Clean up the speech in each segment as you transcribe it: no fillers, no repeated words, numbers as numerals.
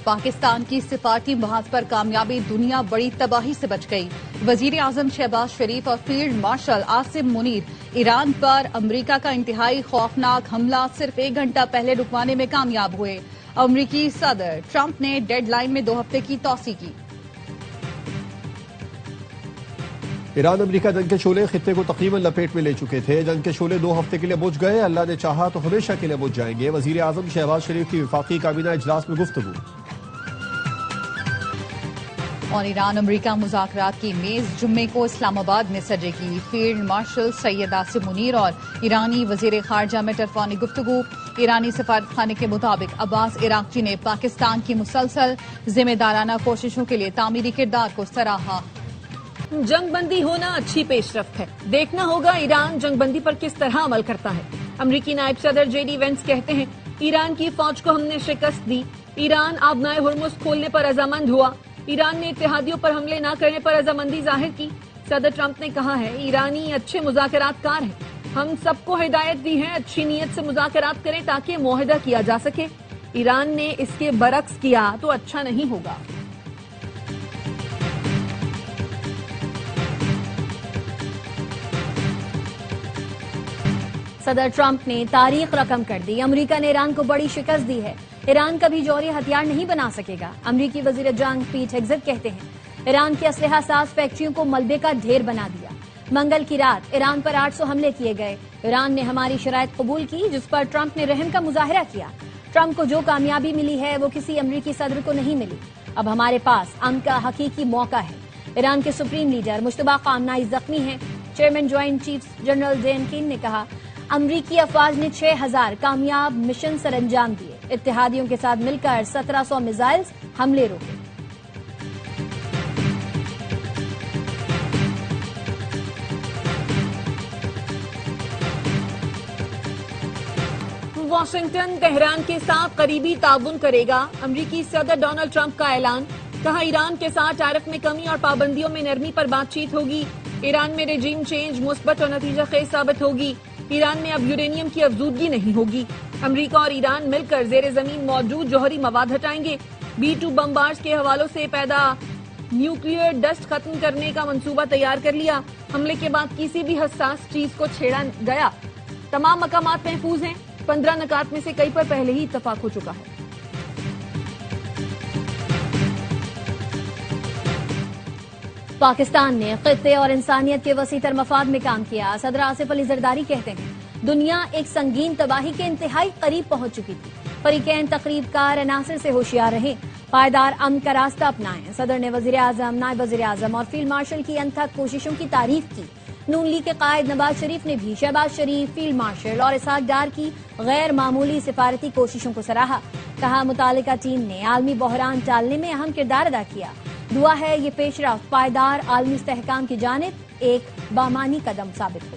پاکستان کی سفارتی محاذ پر کامیابی، دنیا بڑی تباہی سے بچ گئی۔ وزیر اعظم شہباز شریف اور فیلڈ مارشل عاصم منیر ایران پر امریکہ کا انتہائی خوفناک حملہ صرف 1 گھنٹہ پہلے رکوانے میں کامیاب ہوئے۔ امریکی صدر ٹرمپ نے ڈیڈ لائن میں 2 ہفتے کی توسیع کی۔ ایران امریکہ جنگ کے شعلے خطے کو تقریباً لپیٹ میں لے چکے تھے۔ جنگ کے شعلے 2 ہفتے کے لیے بجھ گئے، اللہ نے چاہا تو ہمیشہ کے لیے بجھ جائیں گے۔ وزیر اعظم شہباز شریف کی وفاقی کابینہ اجلاس میں گفتگو۔ اور ایران امریکہ مذاکرات کی میز جمعے کو اسلام آباد میں سجے گی۔ فیلڈ مارشل سید عاصم منیر اور ایرانی وزیر خارجہ میں ٹیلیفونک گفتگو۔ ایرانی سفارت خانے کے مطابق عباس عراقچی نے پاکستان کی مسلسل ذمہ دارانہ کوششوں کے لیے تعمیری کردار کو سراہا۔ جنگ بندی ہونا اچھی پیش رفت ہے، دیکھنا ہوگا ایران جنگ بندی پر کس طرح عمل کرتا ہے۔ امریکی نائب صدر جے ڈی وینس کہتے ہیں ایران کی فوج کو ہم نے شکست دی، ایران آبنائے ہرمز کھولنے پر رضامند ہوا، ایران نے اتحادیوں پر حملے نہ کرنے پر رضامندی ظاہر کی۔ صدر ٹرمپ نے کہا ہے ایرانی اچھے مذاکرات کار ہیں، ہم سب کو ہدایت دی ہے اچھی نیت سے مذاکرات کریں تاکہ معاہدہ کیا جا سکے۔ ایران نے اس کے برعکس کیا تو اچھا نہیں ہوگا۔ صدر ٹرمپ نے تاریخ رقم کر دی، امریکہ نے ایران کو بڑی شکست دی ہے، ایران کبھی جوہری ہتھیار نہیں بنا سکے گا۔ امریکی وزیر جنگ پیٹ ہیگزٹ کہتے ہیں ایران کی اسلحہ ساز فیکٹریوں کو ملبے کا ڈھیر بنا دیا۔ منگل کی رات ایران پر 800 حملے کیے گئے، ایران نے ہماری شرائط قبول کی جس پر ٹرمپ نے رحم کا مظاہرہ کیا۔ ٹرمپ کو جو کامیابی ملی ہے وہ کسی امریکی صدر کو نہیں ملی، اب ہمارے پاس امن کا حقیقی موقع ہے۔ ایران کے سپریم لیڈر مجتبی خامنہئی زخمی ہیں۔ Chairman joint chief general Dan Caine نے کہا امریکی افواج نے 6000 کامیاب مشن سر انجام دیے، اتحادیوں کے ساتھ مل کر 1700 میزائلز حملے روکے۔ واشنگٹن تہران کے ساتھ قریبی تعاون کرے گا، امریکی صدر ڈونلڈ ٹرمپ کا اعلان۔ کہا ایران کے ساتھ ٹیرف میں کمی اور پابندیوں میں نرمی پر بات چیت ہوگی، ایران میں رجیم چینج مثبت اور نتیجہ خیز ثابت ہوگی، ایران میں اب یورینیم کی افزودگی نہیں ہوگی، امریکہ اور ایران مل کر زیر زمین موجود جوہری مواد ہٹائیں گے، B-2 بمبارز کے حوالوں سے پیدا نیوکلیئر ڈسٹ ختم کرنے کا منصوبہ تیار کر لیا، حملے کے بعد کسی بھی حساس چیز کو چھیڑا گیا، تمام مقامات محفوظ ہیں، 15 نکات میں سے کئی پر پہلے ہی اتفاق ہو چکا ہے۔ پاکستان نے خطے اور انسانیت کے وسیع تر مفاد میں کام کیا، صدر آصف علی زرداری کہتے ہیں دنیا ایک سنگین تباہی کے انتہائی قریب پہنچ چکی تھی، فریقین تقریب کار عناصر سے ہوشیار رہیں، پائیدار امن کا راستہ اپنائیں۔ صدر نے وزیر اعظم، نائب وزیر اعظم اور فیلڈ مارشل کی انتھک کوششوں کی تعریف کی۔ نون لیگ کے قائد نواز شریف نے بھی شہباز شریف، فیلڈ مارشل اور اسحاق ڈار کی غیر معمولی سفارتی کوششوں کو سراہا۔ کہا متعلقہ ٹیم نے عالمی بحران ٹالنے میں اہم کردار ادا کیا، دعا ہے یہ پیش رفت پائیدار عالمی استحکام کی جانب ایک بامانی قدم ثابت ہو۔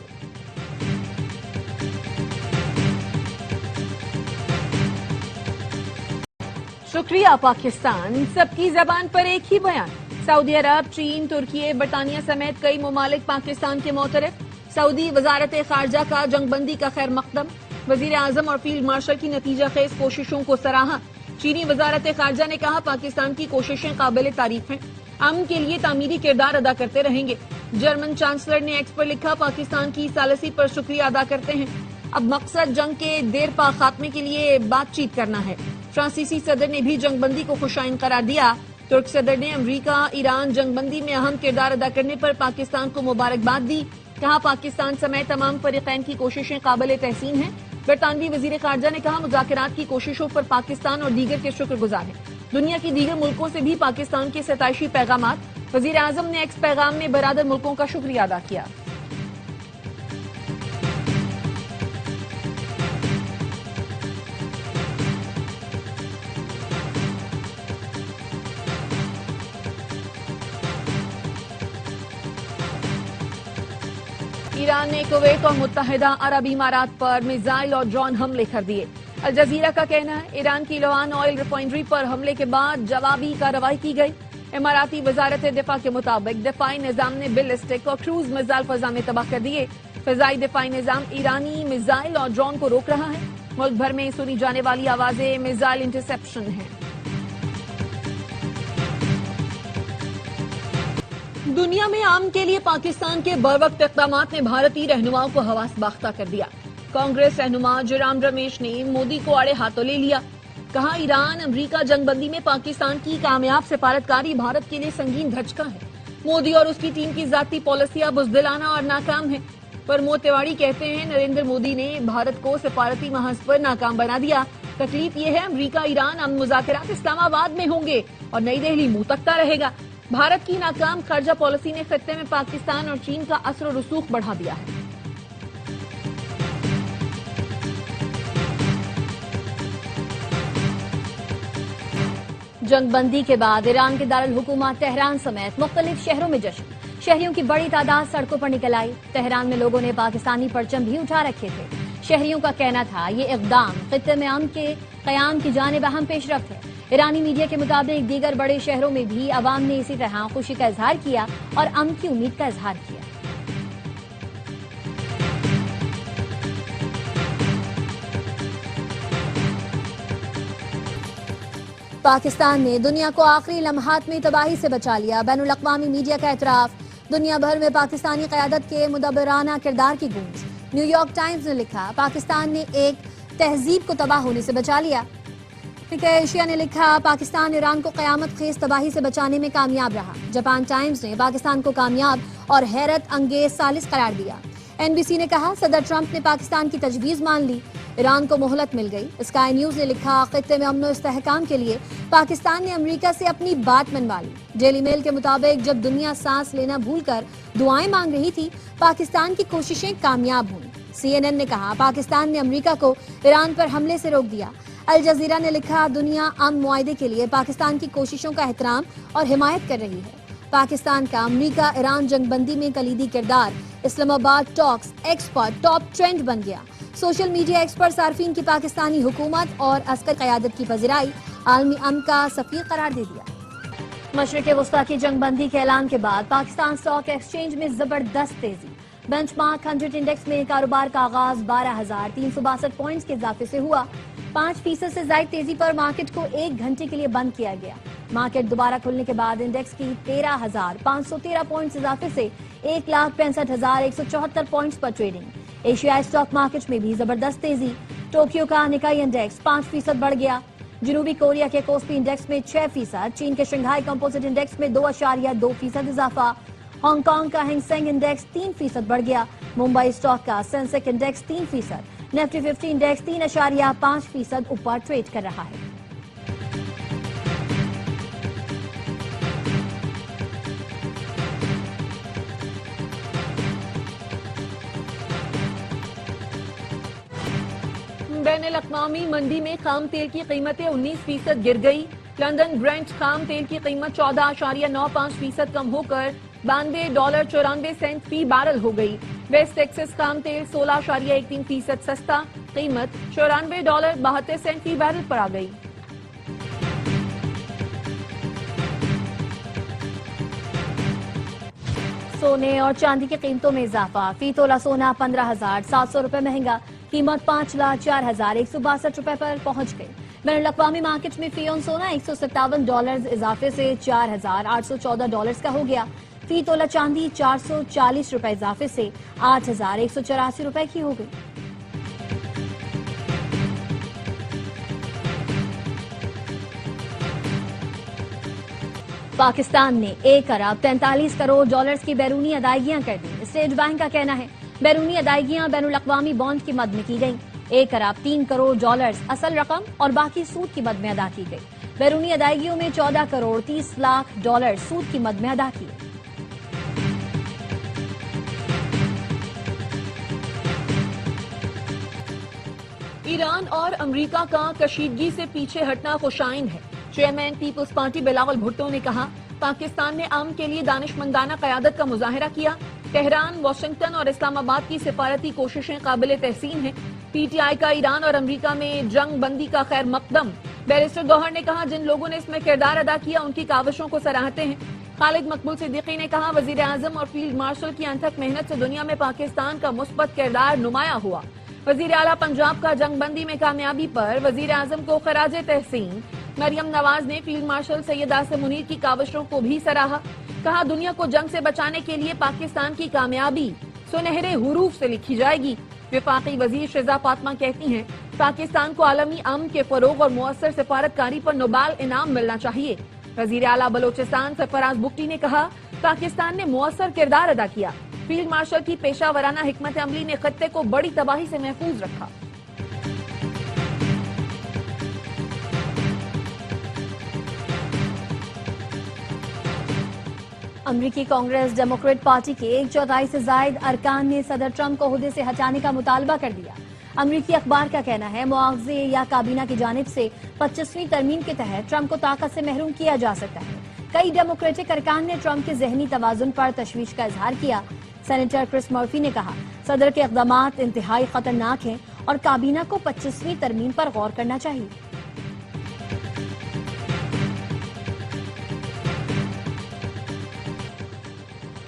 شکریہ پاکستان، سب کی زبان پر ایک ہی بیان۔ سعودی عرب، چین، ترکی، برطانیہ سمیت کئی ممالک پاکستان کے معترف۔ سعودی وزارت خارجہ کا جنگ بندی کا خیر مقدم، وزیر اعظم اور فیلڈ مارشل کی نتیجہ خیز کوششوں کو سراہا۔ چینی وزارت خارجہ نے کہا پاکستان کی کوششیں قابل تعریف ہیں، امن کے لیے تعمیری کردار ادا کرتے رہیں گے۔ جرمن چانسلر نے ایکس پر لکھا پاکستان کی ثالثی پر شکریہ ادا کرتے ہیں، اب مقصد جنگ کے دیر پا خاتمے کے لیے بات چیت کرنا ہے۔ فرانسیسی صدر نے بھی جنگ بندی کو خوشائن قرار دیا۔ ترک صدر نے امریکہ ایران جنگ بندی میں اہم کردار ادا کرنے پر پاکستان کو مبارکباد دی، کہا پاکستان سمیت تمام فریقین کی کوششیں قابل تحسین ہیں۔ برطانوی وزیر خارجہ نے کہا مذاکرات کی کوششوں پر پاکستان اور دیگر کے شکر گزار ہیں، دنیا کی دیگر ملکوں سے بھی پاکستان کے ستائشی پیغامات۔ وزیر اعظم نے ایکس پیغام میں برادر ملکوں کا شکریہ ادا کیا۔ ایران نے کویت اور متحدہ عرب امارات پر میزائل اور ڈرون حملے کر دیے۔ الجزیرہ کا کہنا ہے ایران کی لوان آئل ریفائنری پر حملے کے بعد جوابی کارروائی کی گئی۔ اماراتی وزارت دفاع کے مطابق دفاعی نظام نے بیلسٹک اور کروز میزائل فضا میں تباہ کر دیے۔ فضائی دفاعی نظام ایرانی میزائل اور ڈرون کو روک رہا ہے۔ ملک بھر میں سنی جانے والی آوازیں میزائل انٹرسیپشن ہیں۔ دنیا میں عام کے لیے پاکستان کے بروقت اقدامات نے بھارتی رہنماؤں کو حواس باختہ کر دیا۔ کانگریس رہنما جرام رمیش نے مودی کو آڑے ہاتھوں لے لیا۔ کہا ایران امریکہ جنگ بندی میں پاکستان کی کامیاب سفارتکاری بھارت کے لیے سنگین دھچکا ہے۔ مودی اور اس کی ٹیم کی ذاتی پالیسیاں بزدلانہ اور ناکام ہیں۔ پرمود تیواڑی کہتے ہیں نریندر مودی نے بھارت کو سفارتی محاذ پر ناکام بنا دیا۔ تکلیف یہ ہے امریکہ ایران امن مذاکرات اسلام آباد میں ہوں گے اور نئی دہلی منہ تکتا رہے گا۔ بھارت کی ناکام خارجہ پالیسی نے خطے میں پاکستان اور چین کا اثر و رسوخ بڑھا دیا ہے۔ جنگ بندی کے بعد ایران کے دارالحکومت تہران سمیت مختلف شہروں میں جشن، شہریوں کی بڑی تعداد سڑکوں پر نکل آئی۔ تہران میں لوگوں نے پاکستانی پرچم بھی اٹھا رکھے تھے۔ شہریوں کا کہنا تھا یہ اقدام خطے میں امن کے قیام کی جانب اہم پیش رفت ہے۔ ایرانی میڈیا کے مطابق دیگر بڑے شہروں میں بھی عوام نے اسی طرح خوشی کا اظہار کیا اور امن کی امید کا اظہار کیا۔ پاکستان نے دنیا کو آخری لمحات میں تباہی سے بچا لیا، بین الاقوامی میڈیا کا اعتراف۔ دنیا بھر میں پاکستانی قیادت کے مدبرانہ کردار کی گونج۔ نیو یارک ٹائمز نے لکھا پاکستان نے ایک تہذیب کو تباہ ہونے سے بچا لیا۔ ایشیا نے لکھا پاکستان ایران کو قیامت خیز تباہی سے بچانے میں کامیاب رہا۔ جاپان ٹائمز نے پاکستان کو کامیاب اور حیرت انگیز ثالث قرار دیا۔ NBC نے کہا صدر ٹرمپ نے پاکستان کی تجویز مان لی، ایران کو مہلت مل گئی۔ اسکائی نیوز نے لکھا خطے میں امن و استحکام کے لیے پاکستان نے امریکہ سے اپنی بات منوا لی۔ ڈیلی میل کے مطابق جب دنیا سانس لینا بھول کر دعائیں مانگ رہی تھی، پاکستان کی کوششیں کامیاب ہوئیں۔ CNN نے کہا پاکستان نے امریکہ کو ایران پر حملے سے روک دیا۔ الجزیرہ نے لکھا دنیا امن معاہدے کے لیے پاکستان کی کوششوں کا احترام اور حمایت کر رہی ہے۔ پاکستان کا امریکہ ایران جنگ بندی میں کلیدی کردار، اسلام آباد ٹاکس ایکس پر ٹاپ ٹرینڈ بن گیا۔ سوشل میڈیا ایکس پر صارفین کی پاکستانی حکومت اور عسکر قیادت کی پذیرائی عالمی امن کا سفیر قرار دے دیا۔ مشرق وسطیٰ کی جنگ بندی کے اعلان کے بعد پاکستان اسٹاک ایکسچینج میں زبردست تیزی۔ بینچ مارک 100 انڈیکس میں کاروبار کا آغاز 12,362 پوائنٹس کے اضافے سے ہوا۔ 5% سے زائد تیزی پر مارکیٹ کو 1 گھنٹے کے لیے بند کیا گیا۔ مارکیٹ دوبارہ کھلنے کے بعد انڈیکس کی 13,513 پوائنٹس اضافے سے 1,65,174 پوائنٹس پر ٹریڈنگ۔ ایشیائی اسٹاک مارکیٹ میں بھی زبردست تیزی۔ ٹوکیو کا نکائی انڈیکس 5% بڑھ گیا۔ جنوبی کوریا کے کوسپی انڈیکس میں 6%، چین کے شنگھائی کمپوزٹ انڈیکس میں 2.2% اضافہ۔ ہانگ کانگ کا ہینگ سینگ انڈیکس 3% بڑھ گیا۔ ممبئی اسٹاک کا سینسیکس انڈیکس 3%، نیفٹی 50 انڈیکس 3.5% اوپر ٹریڈ کر رہا ہے۔ بین الاقوامی منڈی میں خام تیل کی قیمتیں 19% گر گئی۔ لندن برینٹ خام تیل کی قیمت 14.95% کم ہو کر $92.94 فی بیرل ہو گئی۔ ویسٹ ٹیکسس خام تیل 16.13% سستا، قیمت $94.72 فی بیرل پر آ گئی۔ سونے اور چاندی کی قیمتوں میں اضافہ، فی تولہ سونا 15,700 روپے مہنگا، قیمت 5,04,162 روپے پر پہنچ گئی۔ بین الاقوامی مارکیٹ میں فی اون سونا $157 اضافے سے $4,814 کا ہو گیا۔ فی تولہ چاندی 440 روپے اضافے سے 8,184 روپے کی ہو گئی۔ پاکستان نے $1.43 کروڑ کی بیرونی ادائیگیاں کر دی۔ اسٹیٹ بینک کا کہنا ہے بیرونی ادائیگیاں بین الاقوامی بانڈ کی مد میں کی گئیں۔ $1.03 کروڑ اصل رقم اور باقی سود کی مد میں ادا کی گئی۔ بیرونی ادائیگیوں میں $14.30 سود کی مد میں ادا کی۔ ایران اور امریکہ کا کشیدگی سے پیچھے ہٹنا خوشائن ہے۔ چیئرمین پیپلز پارٹی بلاول بھٹو نے کہا پاکستان نے امن کے لیے دانشمندانہ قیادت کا مظاہرہ کیا۔ تہران، واشنگٹن اور اسلام آباد کی سفارتی کوششیں قابل تحسین ہیں۔ PTI کا ایران اور امریکہ میں جنگ بندی کا خیر مقدم۔ بیرسٹر گوہر نے کہا جن لوگوں نے اس میں کردار ادا کیا ان کی کاوشوں کو سراہتے ہیں۔ خالد مقبول صدیقی نے کہا وزیر اعظم اور فیلڈ مارشل کی انتھک محنت سے دنیا میں پاکستان کا مثبت کردار نمایاں ہوا۔ وزیر اعلیٰ پنجاب کا جنگ بندی میں کامیابی پر وزیر اعظم کو خراج تحسین۔ مریم نواز نے فیلڈ مارشل سید عاصم منیر کی کاوشوں کو بھی سراہا۔ کہا دنیا کو جنگ سے بچانے کے لیے پاکستان کی کامیابی سنہرے حروف سے لکھی جائے گی۔ وفاقی وزیر شہزاد فاطمہ کہتی ہیں پاکستان کو عالمی امن کے فروغ اور مؤثر سفارتکاری پر نوبل انعام ملنا چاہیے۔ وزیر اعلیٰ بلوچستان سرفراز بگٹی نے کہا پاکستان نے مؤثر کردار ادا کیا۔ فیلڈ مارشل کی پیشہ ورانہ حکمت عملی نے خطے کو بڑی تباہی سے محفوظ رکھا۔ امریکی کانگریس ڈیموکریٹ پارٹی کے 1/4 سے زائد ارکان نے صدر ٹرمپ کو عہدے سے ہٹانے کا مطالبہ کر دیا۔ امریکی اخبار کا کہنا ہے مواخذے یا کابینہ کی جانب سے 25ویں ترمیم کے تحت ٹرمپ کو طاقت سے محروم کیا جا سکتا ہے۔ کئی ڈیموکریٹک ارکان نے ٹرمپ کے ذہنی توازن پر تشویش کا اظہار کیا۔ سینیٹر کرس مرفی نے کہا صدر کے اقدامات انتہائی خطرناک ہیں اور کابینہ کو 25ویں ترمیم پر غور کرنا چاہیے۔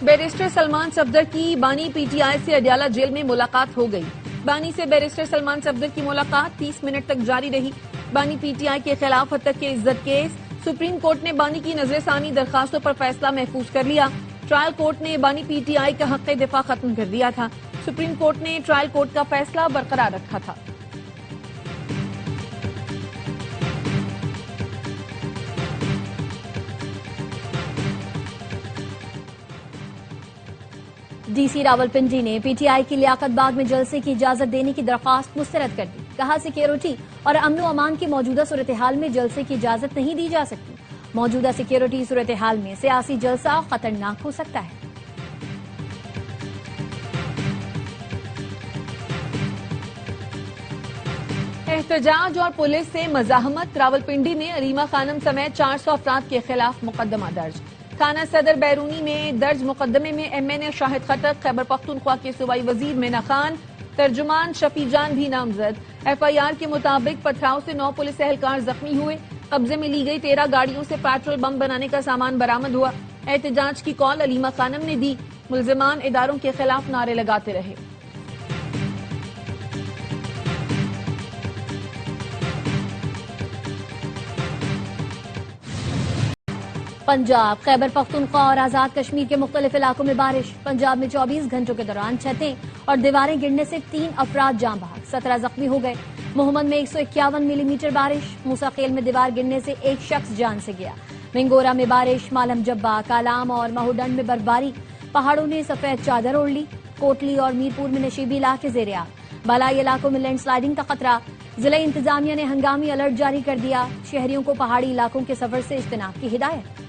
بیرسٹر سلمان صفدر کی بانی پی ٹی آئی سے اڈیالہ جیل میں ملاقات ہو گئی۔ بانی سے بیرسٹر سلمان صفدر کی ملاقات 30 منٹ تک جاری رہی۔ بانی پی ٹی آئی کے خلاف ہتک کے عزت کیس سپریم کورٹ نے بانی کی نظر ثانی درخواستوں پر فیصلہ محفوظ کر لیا۔ ٹرائل کورٹ نے بانی پی ٹی آئی کا حق دفاع ختم کر دیا تھا۔ سپریم کورٹ نے ٹرائل کورٹ کا فیصلہ برقرار رکھا تھا۔ ڈی سی راولپنڈی نے پی ٹی آئی کی لیاقت باغ میں جلسے کی اجازت دینے کی درخواست مسترد کر دی۔ کہا سیکیورٹی اور امن و امان کی موجودہ صورتحال میں جلسے کی اجازت نہیں دی جا سکتی۔ موجودہ سیکیورٹی صورتحال میں سیاسی جلسہ خطرناک ہو سکتا ہے۔ احتجاج اور پولیس سے مزاحمت، راولپنڈی میں علیمہ خانم سمیت 400 افراد کے خلاف مقدمہ درج۔ تھانہ صدر بیرونی میں درج مقدمے میں ایم این اے شاہد خٹک، خیبر پختونخوا کے صوبائی وزیر مینا خان، ترجمان شفیع جان بھی نامزد۔ ایف آئی آر کے مطابق پتھراؤ سے 9 پولیس اہلکار زخمی ہوئے۔ قبضے میں لی گئی 13 گاڑیوں سے پیٹرول بم بنانے کا سامان برآمد ہوا۔ احتجاج کی کال علیمہ خانم نے دی۔ ملزمان اداروں کے خلاف نعرے لگاتے رہے۔ پنجاب، خیبر پختونخوا اور آزاد کشمیر کے مختلف علاقوں میں بارش۔ پنجاب میں 24 گھنٹوں کے دوران چھتیں اور دیواریں گرنے سے 3 افراد جاں بحق، 17 زخمی ہو گئے۔ محمد میں 151 ملی میٹر بارش۔ موسیٰ خیل میں دیوار گرنے سے 1 شخص جان سے گیا۔ منگورا میں بارش، مالم جبہ، کالام اور مہوڈنڈ میں برفباری۔ پہاڑوں نے سفید چادر اوڑھ لی۔ کوٹلی اور میرپور میں نشیبی علاقے زیر آب۔ بالائی علاقوں میں لینڈ سلائیڈنگ کا خطرہ۔ ضلع انتظامیہ نے ہنگامی الرٹ جاری کر دیا۔ شہریوں کو پہاڑی علاقوں کے سفر سے اجتناب کی ہدایت۔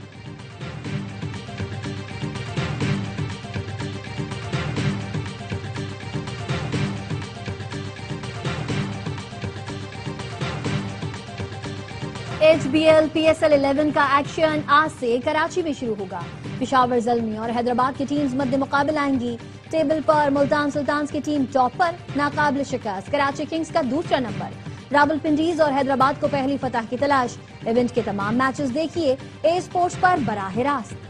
H B L P S L 11 کا ایکشن آج سے کراچی میں شروع ہوگا۔ پشاور زلمی اور حیدرآباد کی ٹیمز مد مقابل آئیں گی۔ ٹیبل پر ملتان سلطانز کی ٹیم ٹاپ پر، ناقابل شکست کراچی کنگز کا دوسرا نمبر۔ راولپنڈیز اور حیدرآباد کو پہلی فتح کی تلاش۔ ایونٹ کے تمام میچز دیکھیے اے اسپورٹس پر براہ راست۔